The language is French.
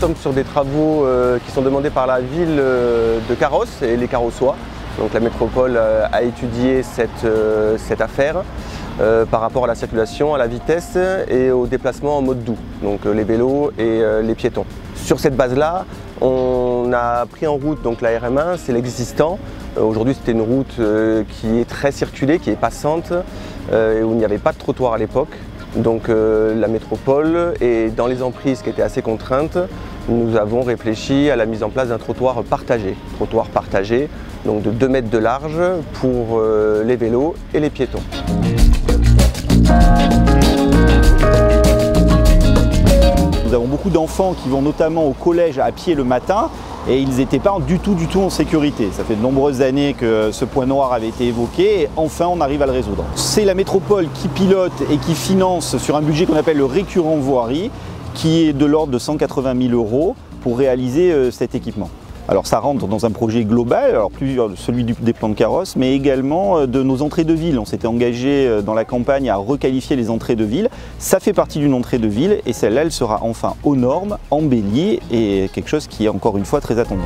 tombe sur des travaux qui sont demandés par la ville de Carros et les Carrossois. Donc la métropole a étudié cette affaire par rapport à la circulation, à la vitesse et au déplacement en mode doux, donc les vélos et les piétons. Sur cette base-là, on a pris en route donc la RM1, c'est l'existant. Aujourd'hui, c'était une route qui est très circulée, qui est passante, où il n'y avait pas de trottoir à l'époque. Donc la métropole, et dans les emprises qui étaient assez contraintes, nous avons réfléchi à la mise en place d'un trottoir partagé. Trottoir partagé, donc de 2 mètres de large pour les vélos et les piétons. Nous avons beaucoup d'enfants qui vont notamment au collège à pied le matin et ils n'étaient pas du tout en sécurité. Ça fait de nombreuses années que ce point noir avait été évoqué et enfin on arrive à le résoudre. C'est la métropole qui pilote et qui finance sur un budget qu'on appelle le récurrent voirie qui est de l'ordre de 180 000 € pour réaliser cet équipement. Alors ça rentre dans un projet global, alors plus celui des plans de Carros, mais également de nos entrées de ville. On s'était engagé dans la campagne à requalifier les entrées de ville. Ça fait partie d'une entrée de ville et celle-là, elle sera enfin aux normes, embellie et quelque chose qui est encore une fois très attendu.